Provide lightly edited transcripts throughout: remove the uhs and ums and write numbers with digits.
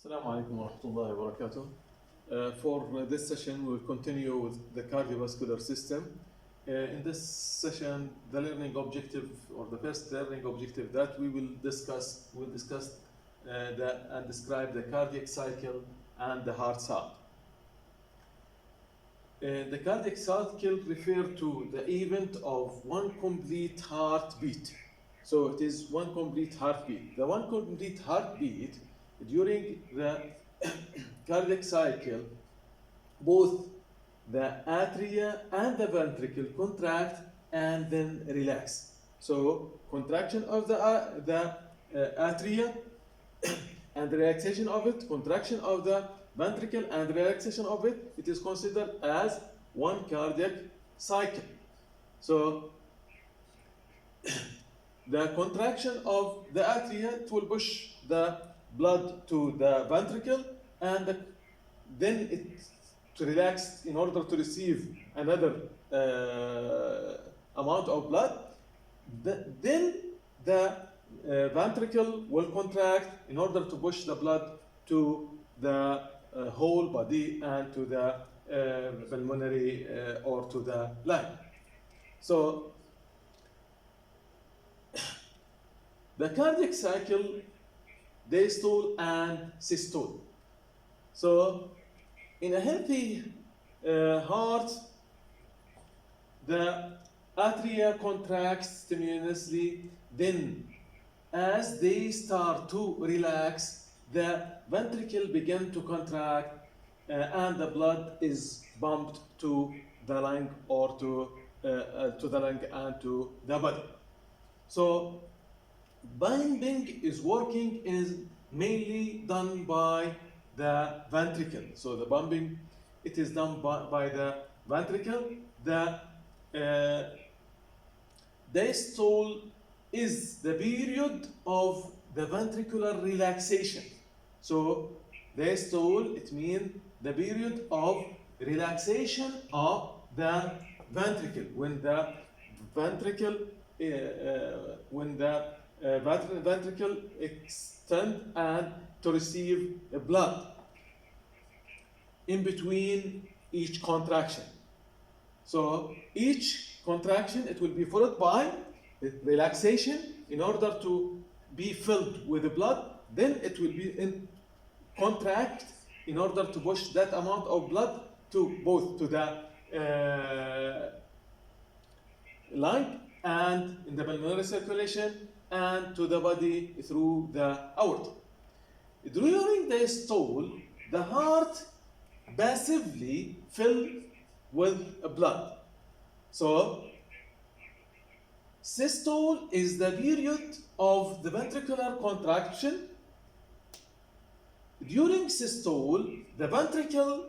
Assalamu alaikum wa rahmatullahi wa barakatuh. For this session, we will continue with the cardiovascular system. In this session, the learning objective, or the first learning objective that we will discuss, and describe the cardiac cycle and the heart cycle. The cardiac cycle refers to the event of one complete heartbeat. So it is one complete heartbeat. The one complete heartbeat during the cardiac cycle, both the atria and the ventricle contract and then relax. So contraction of the atria and relaxation of it, contraction of the ventricle and relaxation of it, it is considered as one cardiac cycle. So the contraction of the atria, it will push the blood to the ventricle, and then it to relax in order to receive another amount of blood. Then the ventricle will contract in order to push the blood to the whole body and to the pulmonary or to the lung. So the cardiac cycle, diastole and systole. So in a healthy heart, the atria contracts simultaneously. Then as they start to relax, the ventricle begin to contract and the blood is pumped to the lung or to the lung and to the body. So pumping is working is mainly done by the ventricle. So the pumping, it is done by the ventricle. The diastole is the period of the ventricular relaxation. So diastole, it means the period of relaxation of the ventricle. When the ventricle ventricle extend and to receive blood in between each contraction. So each contraction, it will be followed by relaxation in order to be filled with the blood. Then it will be in contract in order to push that amount of blood to both to the lung and in the pulmonary circulation and to the body through the aorta. During the diastole, the heart passively fills with blood. So systole is the period of the ventricular contraction. During systole, the ventricle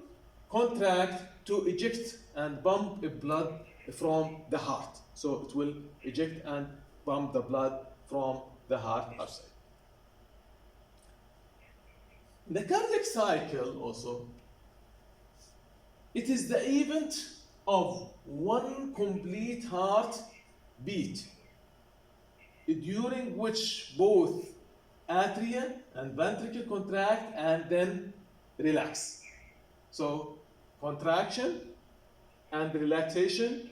contract to eject and pump blood from the heart. So it will eject and pump the blood from the heart outside. The cardiac cycle also, it is the event of one complete heart beat during which both atria and ventricle contract and then relax. So contraction and relaxation,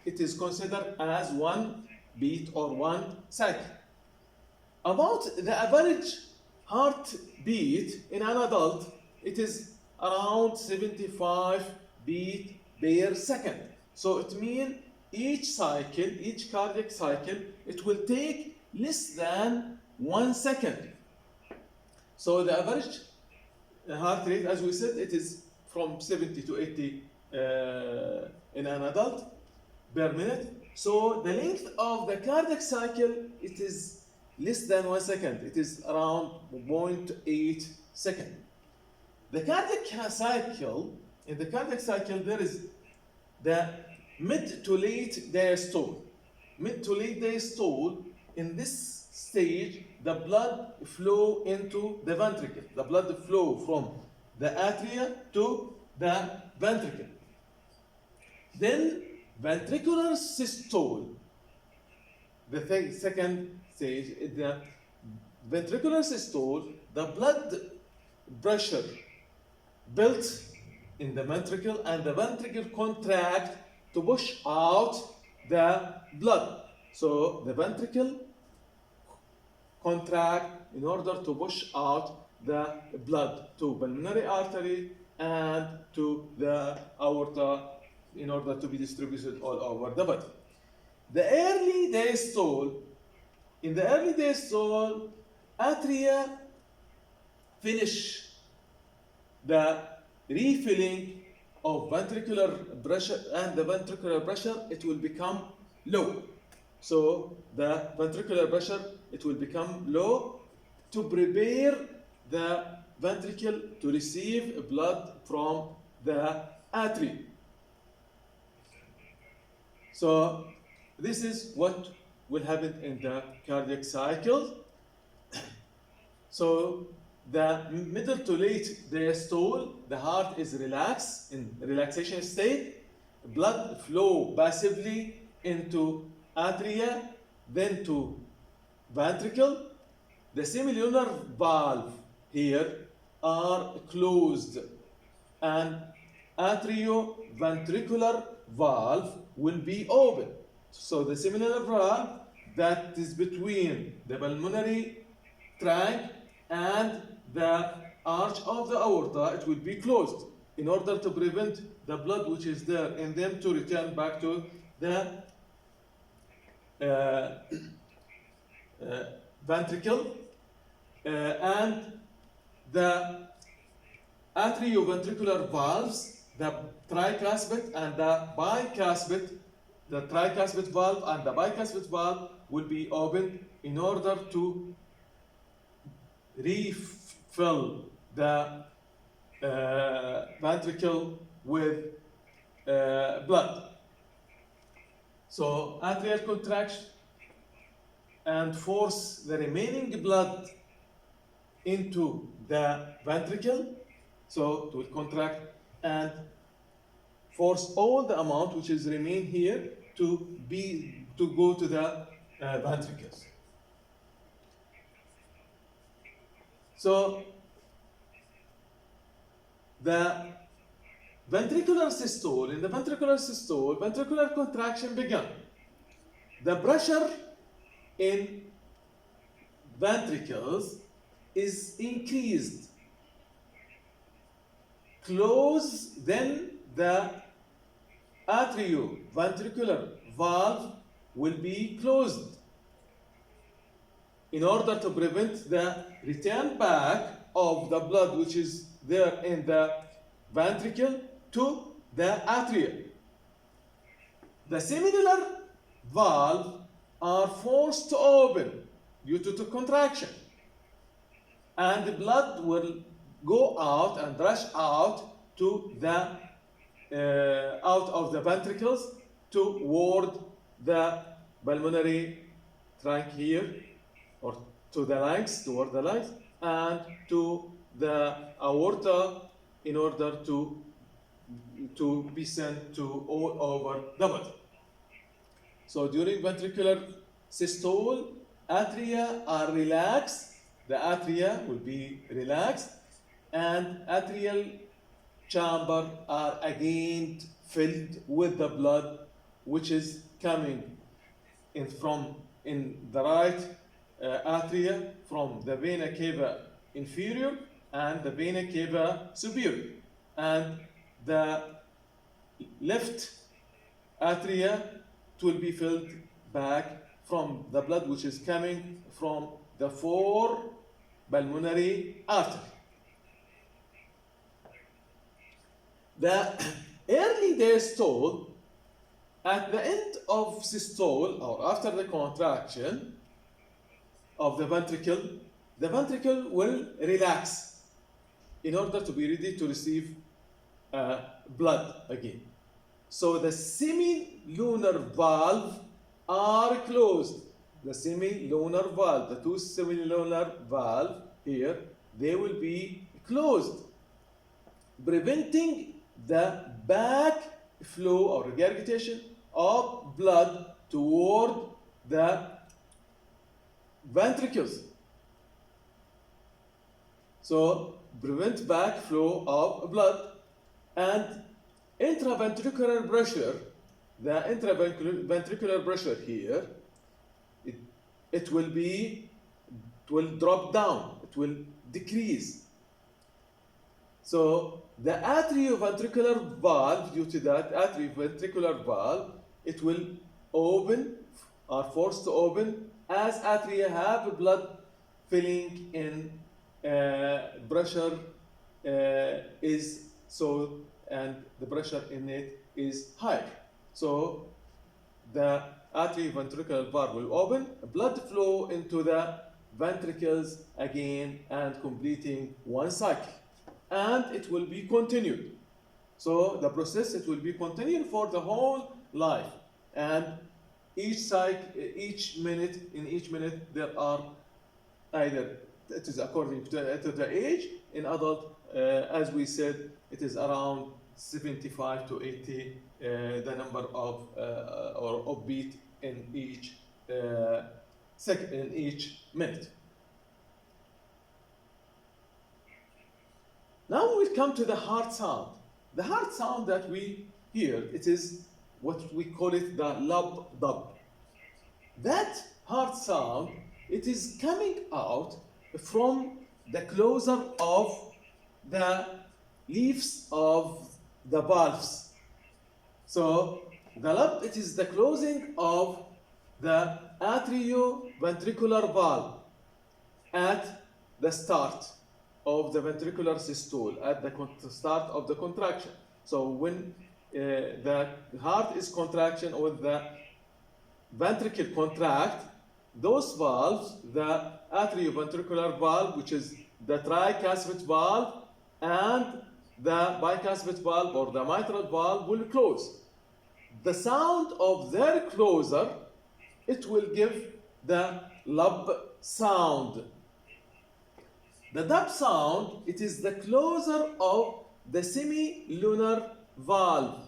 it is considered as one beat or one cycle. About the average heartbeat in an adult, it is around 75 beats per second. So it means each cycle, each cardiac cycle, it will take less than 1 second. So the average heart rate, as we said, it is from 70 to 80 in an adult per minute. So the length of the cardiac cycle, it is less than 1 second. It is around 0.8 seconds. The cardiac cycle, in the cardiac cycle, there is the mid to late diastole. Mid to late diastole, in this stage, the blood flow into the ventricle. The blood flow from the atria to the ventricle. Then ventricular systole, the second stage, the ventricular systole, the blood pressure built in the ventricle, and the ventricle contract to push out the blood. So the ventricle contract in order to push out the blood to pulmonary artery and to the aorta in order to be distributed all over the body. The early diastole, in the early diastole, atria finish the refilling of ventricular pressure, and the ventricular pressure, it will become low. So the ventricular pressure, it will become low to prepare the ventricle to receive blood from the atria. So this is what will happen in the cardiac cycle. So the middle to late diastole, the heart is relaxed, in relaxation state. Blood flow passively into atria, then to ventricle. The semilunar valve here are closed, and atrioventricular valve will be open. So the semilunar valve that is between the pulmonary trunk and the arch of the aorta, it will be closed in order to prevent the blood which is there in them to return back to the ventricle, and the atrioventricular valves, the tricuspid and the bicuspid, the tricuspid valve and the bicuspid valve will be open in order to refill the ventricle with blood. So atrial contraction and force the remaining blood into the ventricle. So it will contract and force all the amount which is remain here to go to the ventricles. So the ventricular systole, in the ventricular systole, ventricular contraction began. The pressure in ventricles is increased. Close, then the atrioventricular valve will be closed in order to prevent the return back of the blood which is there in the ventricle to the atria. The semilunar valve are forced to open due to the contraction, and the blood will go out and rush out to the out of the ventricles toward the pulmonary trunk here, or to the lungs, toward the lungs, and to the aorta in order to be sent to all over the body. So during ventricular systole, atria are relaxed, the atria will be relaxed, and atrial chamber are again filled with the blood which is coming in the right atria from the vena cava inferior and the vena cava superior, and the left atria will be filled back from the blood which is coming from the four pulmonary arteries. The early diastole, at the end of systole or after the contraction of the ventricle will relax in order to be ready to receive blood again. So the semilunar valve are closed. The semilunar valve, the two semilunar valve here, they will be closed, preventing the back flow or regurgitation of blood toward the ventricles. So prevent backflow of blood. And intraventricular pressure, the intraventricular pressure here, it will drop down, it will decrease. So the atrioventricular valve, due to that atrioventricular valve, it will open, are forced to open as atria have blood filling in, pressure is so, and the pressure in it is high. So the atrioventricular valve will open, blood flow into the ventricles again and completing one cycle. And it will be continued. So the process, it will be continued for the whole life. And each cycle, in each minute, there are either, it is according to the age. In adult, as we said, it is around 75 to 80, the number of or beat in each second, in each minute. Now we come to the heart sound. The heart sound that we hear, it is what we call it the lub dub. That heart sound, it is coming out from the closer of the leaves of the valves. So the lub, it is the closing of the atrioventricular valve at the start of the ventricular systole, at the start of the contraction. So when the heart is contraction or the ventricle contract, those valves, the atrioventricular valve, which is the tricuspid valve, and the bicuspid valve or the mitral valve will close. The sound of their closer, it will give the lub sound. The dub sound, it is the closer of the semilunar valve.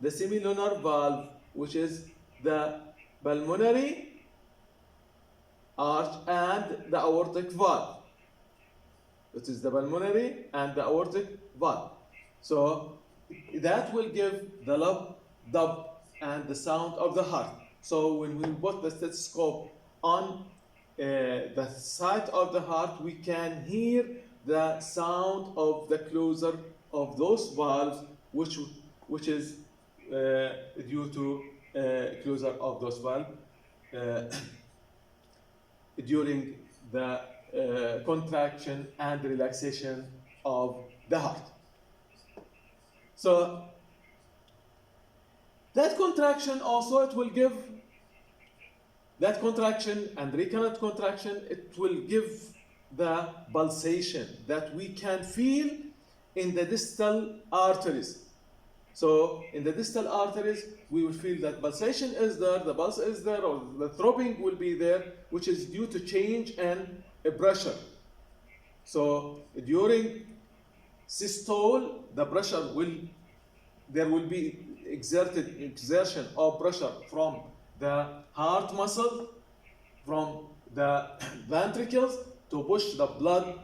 The semilunar valve, which is the pulmonary arch and the aortic valve. It is the pulmonary and the aortic valve. So that will give the lub dub and the sound of the heart. So when we put the stethoscope on the side of the heart, we can hear the sound of the closer of those valves, which is due to closer of those valves during the contraction and relaxation of the heart. So that contraction also, it will give that contraction and recurrent contraction, it will give the pulsation that we can feel in the distal arteries. So in the distal arteries, we will feel that pulsation is there, the pulse is there, or the throbbing will be there, which is due to change in pressure. So during systole, the pressure there will be exertion of pressure from the heart muscle, from the ventricles to push the blood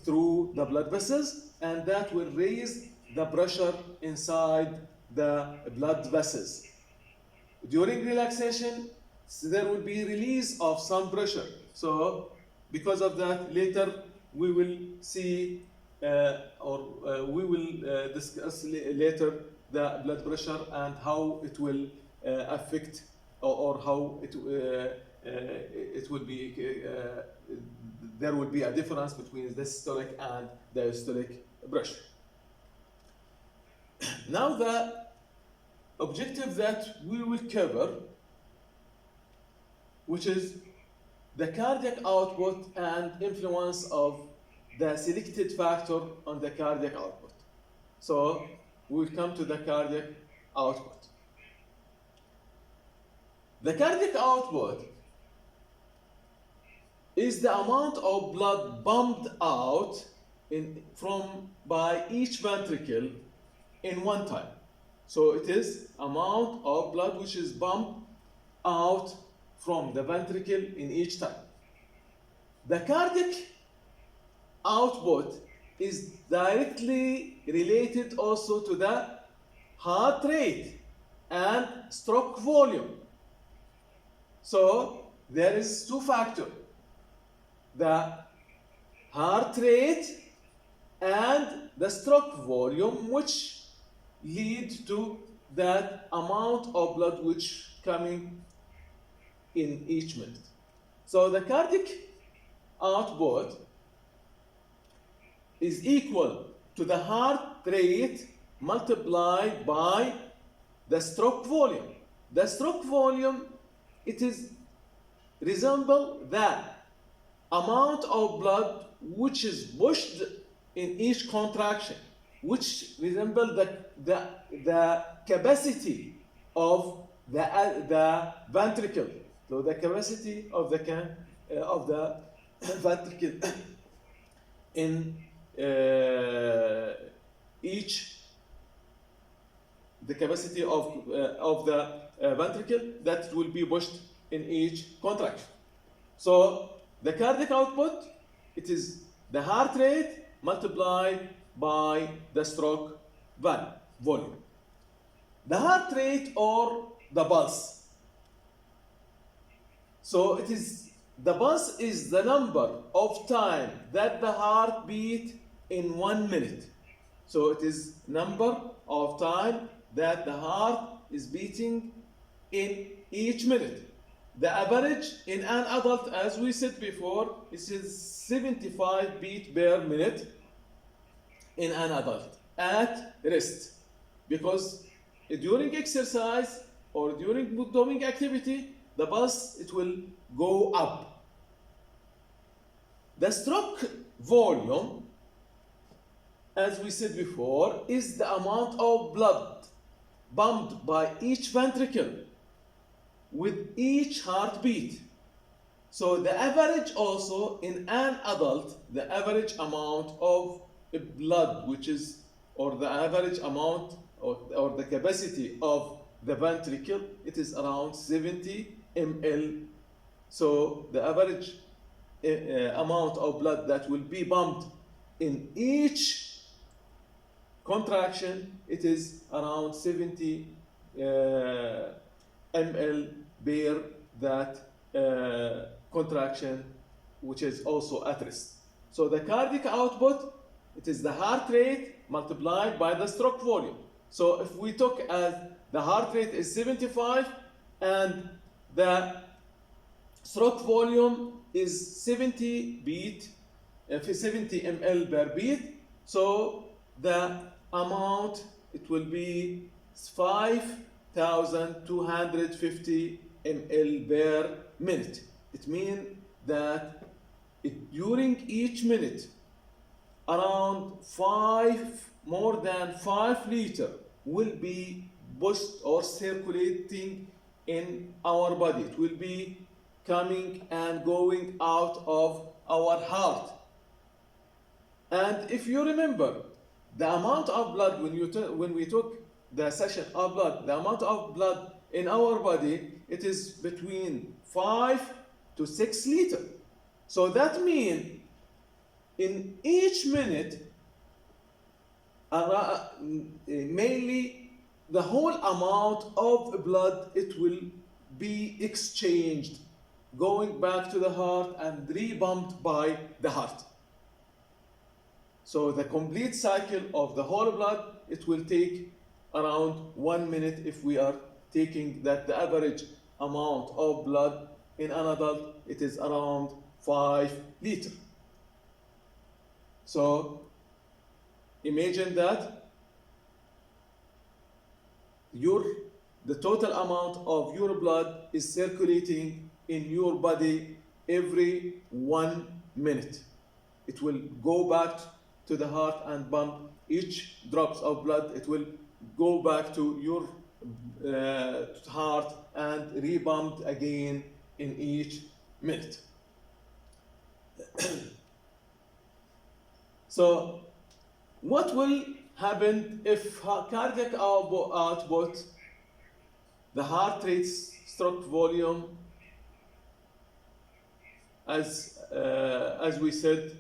through the blood vessels, and that will raise the pressure inside the blood vessels. During relaxation, there will be release of some pressure. So because of that, later we will see we will discuss later the blood pressure and how it will affect or how it will be, there will be a difference between the systolic and diastolic pressure. Now the objective that we will cover, which is the cardiac output and influence of the selected factor on the cardiac output. So we'll come to the cardiac output. The cardiac output is the amount of blood pumped out by each ventricle in one time. So it is amount of blood which is pumped out from the ventricle in each time. The cardiac output is directly related also to the heart rate and stroke volume. So there is two factors: the heart rate and the stroke volume, which lead to that amount of blood which coming in each minute. So the cardiac output is equal to the heart rate multiplied by the stroke volume. The stroke volume, it is resemble the amount of blood which is pushed in each contraction, which resemble the capacity of the ventricle. So the capacity of the ventricle in each, the capacity of the ventricle that will be pushed in each contraction. So the cardiac output, it is the heart rate multiplied by the stroke volume. The heart rate or the pulse. So it is, the pulse is the number of time that the heart beat in 1 minute. So it is number of time that the heart is beating in each minute. The average in an adult, as we said before, is 75 beat per minute in an adult at rest, because during exercise or during doing activity, the pulse, it will go up. The stroke volume, as we said before, is the amount of blood pumped by each ventricle with each heartbeat. So the average also in an adult, the average amount of blood, which is, or the average amount or the capacity of the ventricle, it is around 70 ml. So the average amount of blood that will be pumped in each contraction, it is around 70 ml per that contraction, which is also at rest. So the cardiac output, it is the heart rate multiplied by the stroke volume. So if we took as the heart rate is 75 and the stroke volume is 70 beat, 70 ml per beat, so the amount, it will be 5,250 ml per minute. It means that during each minute, around more than 5 liters will be pushed or circulating in our body. It will be coming and going out of our heart. And if you remember, the amount of blood, when we took the session of blood, the amount of blood in our body, it is between 5 to 6 liters. So that means in each minute, mainly the whole amount of blood, it will be exchanged, going back to the heart and repumped by the heart. So the complete cycle of the whole blood, it will take around 1 minute if we are taking that the average amount of blood in an adult, it is around 5 liters. So imagine that the total amount of your blood is circulating in your body every 1 minute. It will go back to the heart and pump each drops of blood. It will go back to your heart and repumped again in each minute. So what will happen if cardiac output, the heart rate, stroke volume, as we said,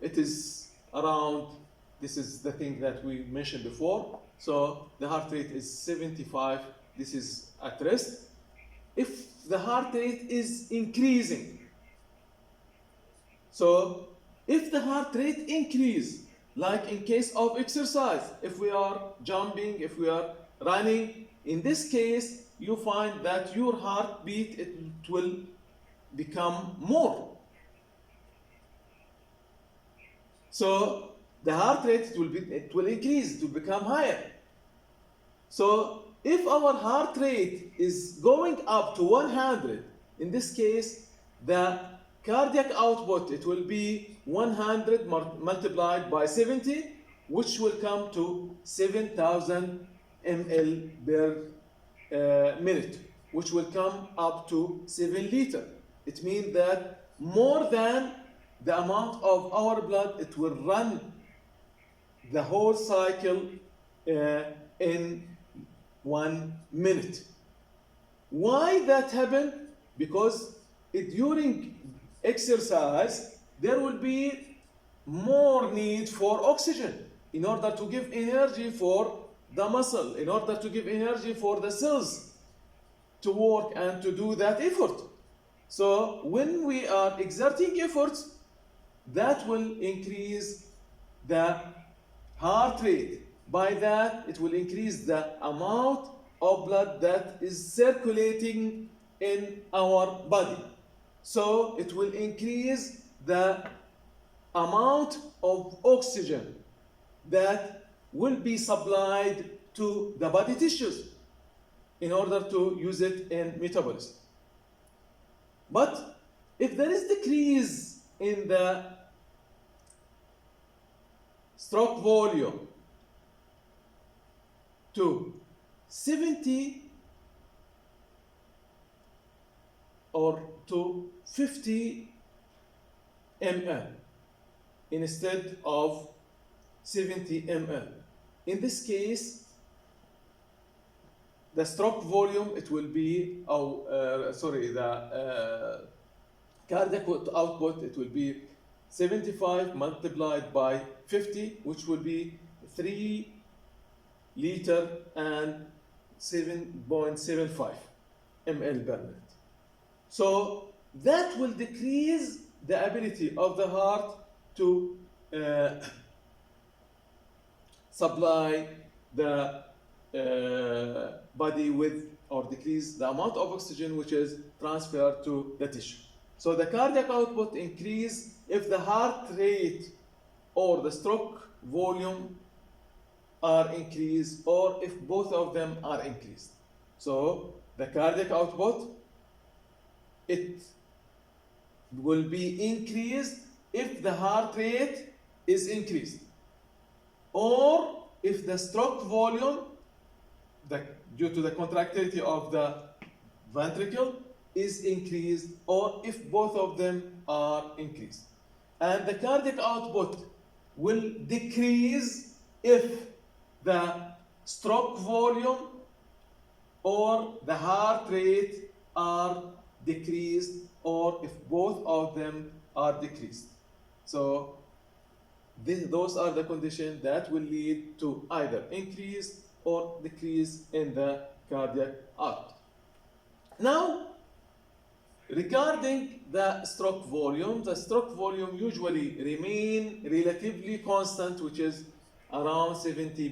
it is around, this is the thing that we mentioned before. So the heart rate is 75, this is at rest. If the heart rate is increasing, so if the heart rate increase, like in case of exercise, if we are jumping, if we are running, in this case, you find that your heartbeat, it will become more. So the heart rate, it will increase, it will become higher. So if our heart rate is going up to 100, in this case, the cardiac output, it will be 100 multiplied by 70, which will come to 7,000 ml per minute, which will come up to 7 liters. It means that more than the amount of our blood, it will run the whole cycle in 1 minute. Why that happened? Because during exercise, there will be more need for oxygen in order to give energy for the muscle, in order to give energy for the cells to work and to do that effort. So when we are exerting efforts, that will increase the heart rate. By that, it will increase the amount of blood that is circulating in our body. So it will increase the amount of oxygen that will be supplied to the body tissues in order to use it in metabolism. But if there is decrease in the stroke volume to 70 or to 50 ml instead of 70 ml. In this case, the stroke volume, it will be, the cardiac output, it will be 75 multiplied by 50, which will be 3 liter and 7.75 ml per minute. So that will decrease the ability of the heart to supply the body with, or decrease the amount of oxygen which is transferred to the tissue. So the cardiac output increase if the heart rate or the stroke volume are increased, or if both of them are increased. So the cardiac output, it will be increased if the heart rate is increased, or if the stroke volume, due to the contractility of the ventricle, is increased, or if both of them are increased. And the cardiac output will decrease if the stroke volume or the heart rate are decreased, or if both of them are decreased. So those are the conditions that will lead to either increase or decrease in the cardiac output. Now, regarding the stroke volume usually remain relatively constant, which is around 70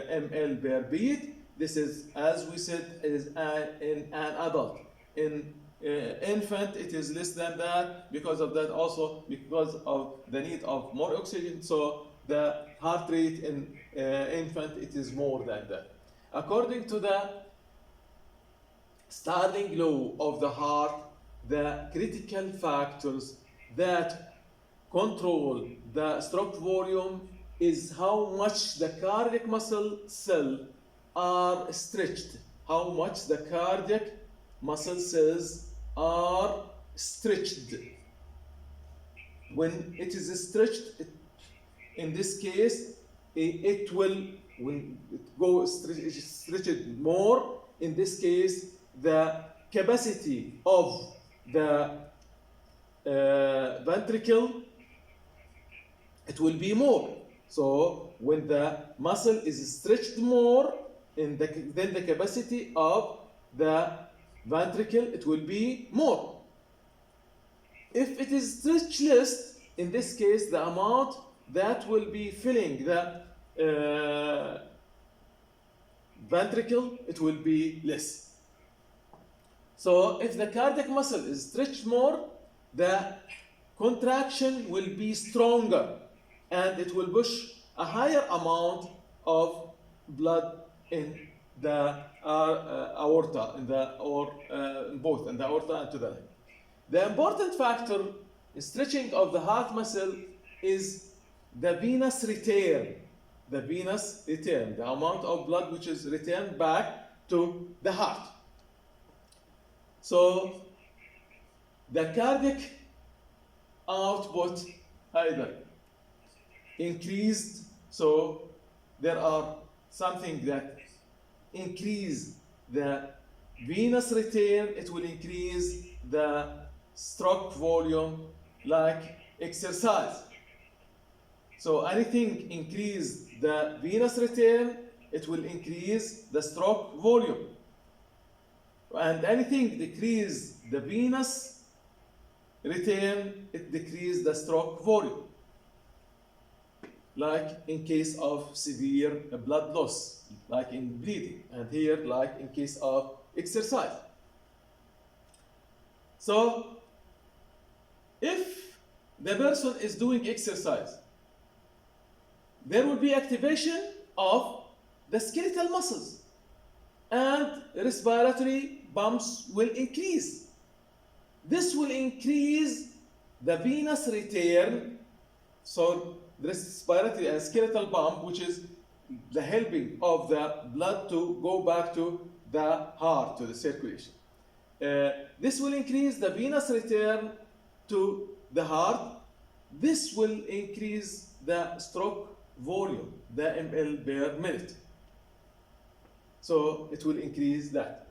ml per beat. This is, as we said, is in an adult. In infant, it is less than that. Because of that, also because of the need of more oxygen, so the heart rate in infant, it is more than that. According to the starting law of the heart, the critical factors that control the stroke volume is how much the cardiac muscle cells are stretched, how much the cardiac muscle cells are stretched. When it is stretched, in this case, it will, when it goes stretched more, in this case, the capacity of the ventricle it will be more. So when the muscle is stretched more, then the capacity of the ventricle, it will be more. If it is stretched less, in this case, the amount that will be filling the ventricle, it will be less. So if the cardiac muscle is stretched more, the contraction will be stronger, and it will push a higher amount of blood in the aorta, in both in the aorta and to the leg. The important factor in stretching of the heart muscle is the venous return. The venous return, the amount of blood which is returned back to the heart. So the cardiac output either increased, so there are something that increase the venous return, it will increase the stroke volume like exercise. So anything increase the venous return, it will increase the stroke volume. And anything decrease the venous return, it decrease the stroke volume. Like in case of severe blood loss, like in bleeding, and here like in case of exercise. So if the person is doing exercise, there will be activation of the skeletal muscles, and respiratory pumps will increase. This will increase the venous return, so the respiratory and skeletal pump, which is the helping of the blood to go back to the heart, to the circulation. This will increase the venous return to the heart. This will increase the stroke volume, the ml per minute. So it will increase that.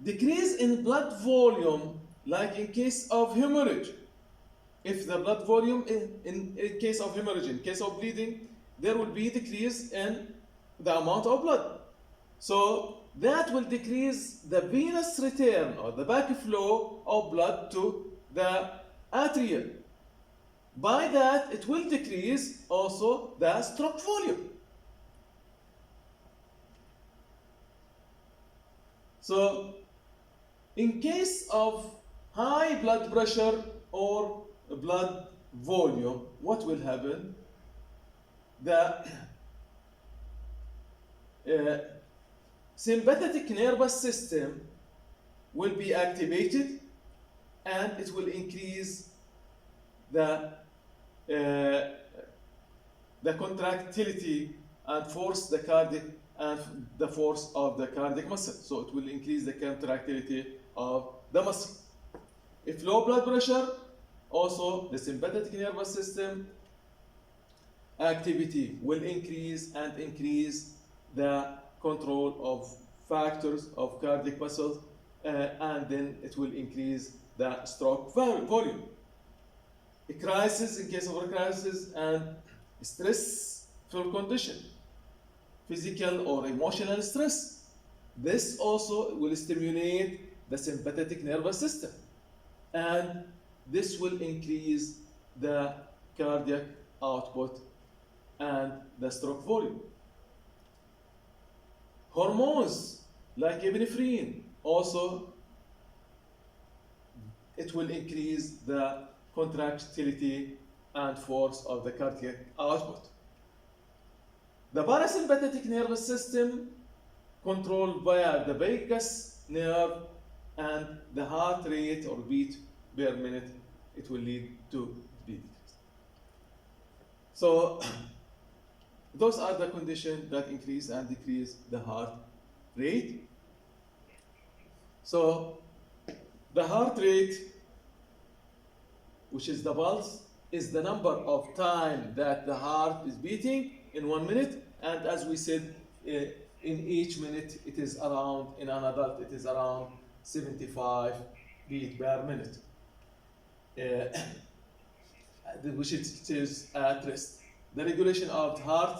Decrease in blood volume, like in case of hemorrhage. If the blood volume, in case of hemorrhage, in case of bleeding, there will be decrease in the amount of blood. So that will decrease the venous return or the backflow of blood to the atria. By that, it will decrease also the stroke volume. So in case of high blood pressure or blood volume, what will happen? The sympathetic nervous system will be activated, and it will increase the contractility and force the cardiac and the force of the cardiac muscle. So it will increase the contractility of the muscle. If low blood pressure, also the sympathetic nervous system activity will increase and increase the control of factors of cardiac muscles, and then it will increase the stroke volume. A crisis, in case of a crisis, and stressful condition, physical or emotional stress, this also will stimulate the sympathetic nervous system, and this will increase the cardiac output and the stroke volume. Hormones like epinephrine, also it will increase the contractility and force of the cardiac output. The parasympathetic nervous system controlled via the vagus nerve, and the heart rate or beat per minute, it will lead to beat. So those are the conditions that increase and decrease the heart rate. So the heart rate, which is the pulse, is the number of time that the heart is beating in 1 minute, and as we said, in each minute it is around, in an adult it is around 75 beat per minute. which is at rest. The regulation of heart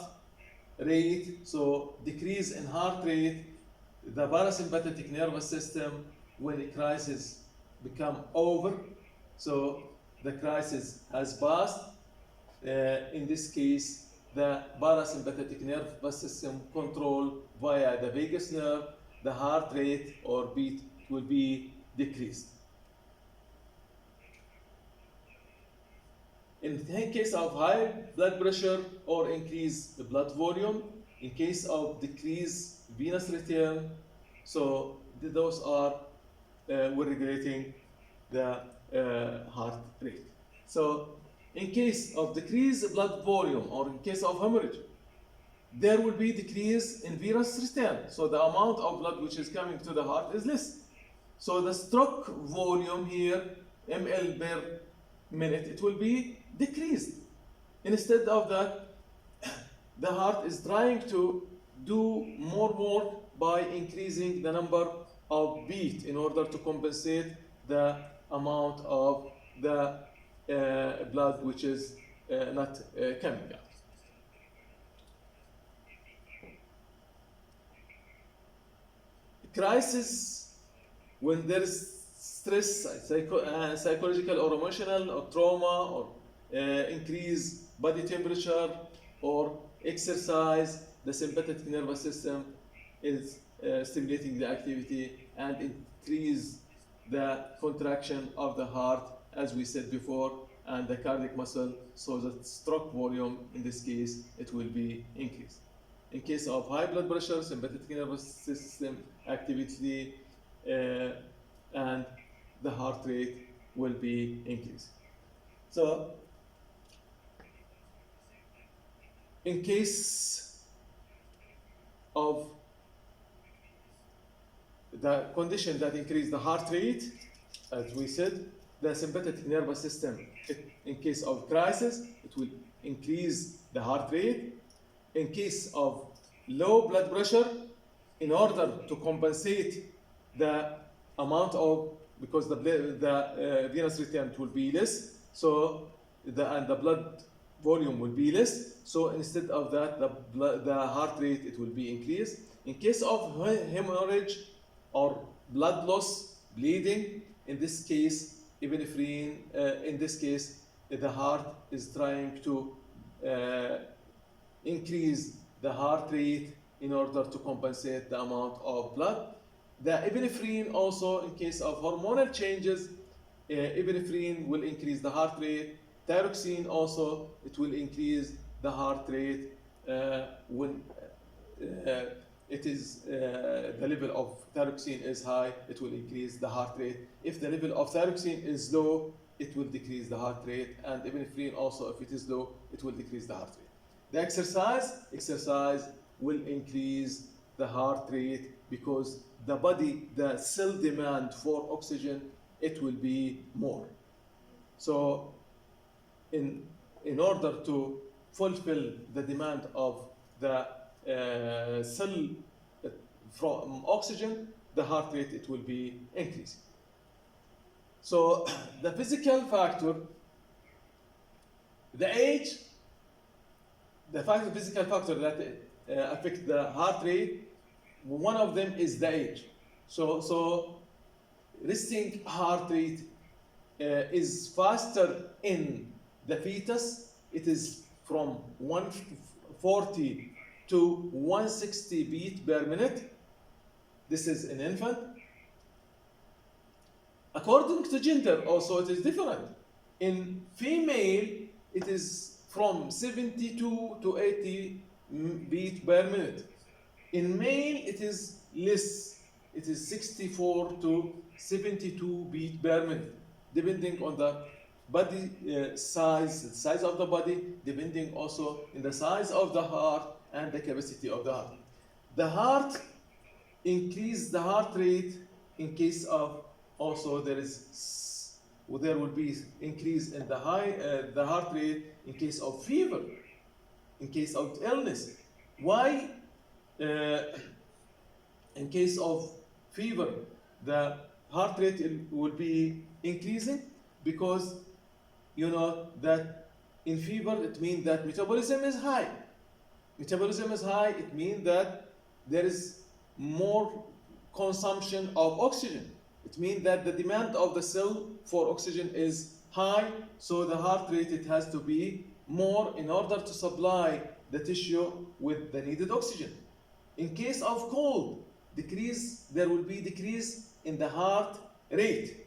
rate, so decrease in heart rate, the parasympathetic nervous system, when a crisis become over, so the crisis has passed. In this case, the parasympathetic nervous system control via the vagus nerve, the heart rate or beat will be decreased. In case of high blood pressure or increased blood volume, in case of decreased venous return, so those are we're regulating the heart rate. So in case of decreased blood volume or in case of hemorrhage, there will be decrease in venous return. So the amount of blood which is coming to the heart is less. So the stroke volume here, ml per minute, it will be decreased. Instead of that, the heart is trying to do more by increasing the number of beats in order to compensate the amount of the blood which is not coming out. Crisis, when there is stress, psychological or emotional or trauma or increase body temperature or exercise, the sympathetic nervous system is stimulating the activity and increase the contraction of the heart, as we said before, and the cardiac muscle, so the stroke volume, in this case, it will be increased. In case of high blood pressure, sympathetic nervous system activity and the heart rate will be increased. So, in case of the condition that increase the heart rate, as we said, the sympathetic nervous system, in case of crisis, it will increase the heart rate. In case of low blood pressure, in order to compensate the amount of, because the venous return will be less, so the blood volume will be less, so instead of that, the heart rate, it will be increased. In case of hemorrhage or blood loss, bleeding, in this case, epinephrine, in this case, the heart is trying to increase the heart rate in order to compensate the amount of blood. The epinephrine also, in case of hormonal changes, epinephrine will increase the heart rate. Thyroxine also, it will increase the heart rate when it is the level of thyroxine is high, it will increase the heart rate. If the level of thyroxine is low, it will decrease the heart rate, and epinephrine also, if it is low, it will decrease the heart rate. The exercise will increase the heart rate because the body, the cell demand for oxygen, it will be more. So in order to fulfill the demand of the cell from oxygen, the heart rate, it will be increasing. So the physical factor, the age, physical factor that affect the heart rate, one of them is the age. So resting heart rate is faster in the fetus. It is from 140 to 160 beats per minute. This is an infant. According to gender, also it is different. In female, it is from 72 to 80 beats per minute. In male, it is less. It is 64 to 72 beats per minute, depending on the body size, the size of the body, depending also in the size of the heart and the capacity of the heart. The heart increase the heart rate in case of also there will be increase in the heart rate in case of fever, in case of illness. Why? In case of fever, the heart rate will be increasing because you know that in fever it means that metabolism is high. Metabolism is high, it means that there is more consumption of oxygen. It means that the demand of the cell for oxygen is high, so the heart rate it has to be more in order to supply the tissue with the needed oxygen. In case of cold, there will be decrease in the heart rate.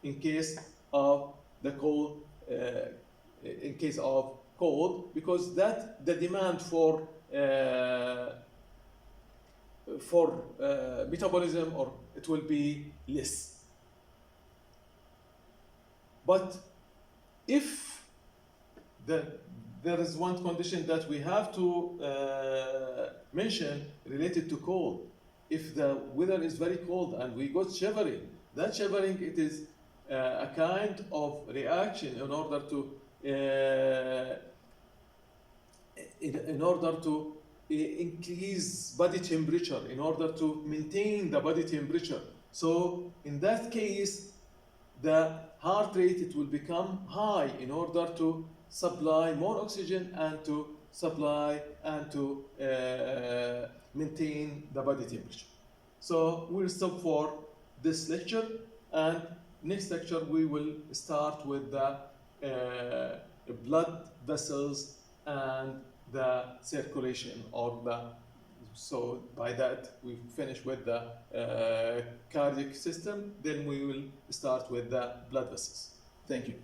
In case of the cold, because that the demand for metabolism, or it will be less. But if there is one condition that we have to mention related to cold. If the weather is very cold and we got shivering, that shivering it is a kind of reaction in order to increase body temperature, in order to maintain the body temperature. So in that case, the heart rate it will become high in order to supply more oxygen and to supply and to maintain the body temperature. So we'll stop for this lecture, and next lecture we will start with the blood vessels and the circulation, so by that we finish with the cardiac system, then we will start with the blood vessels. Thank you.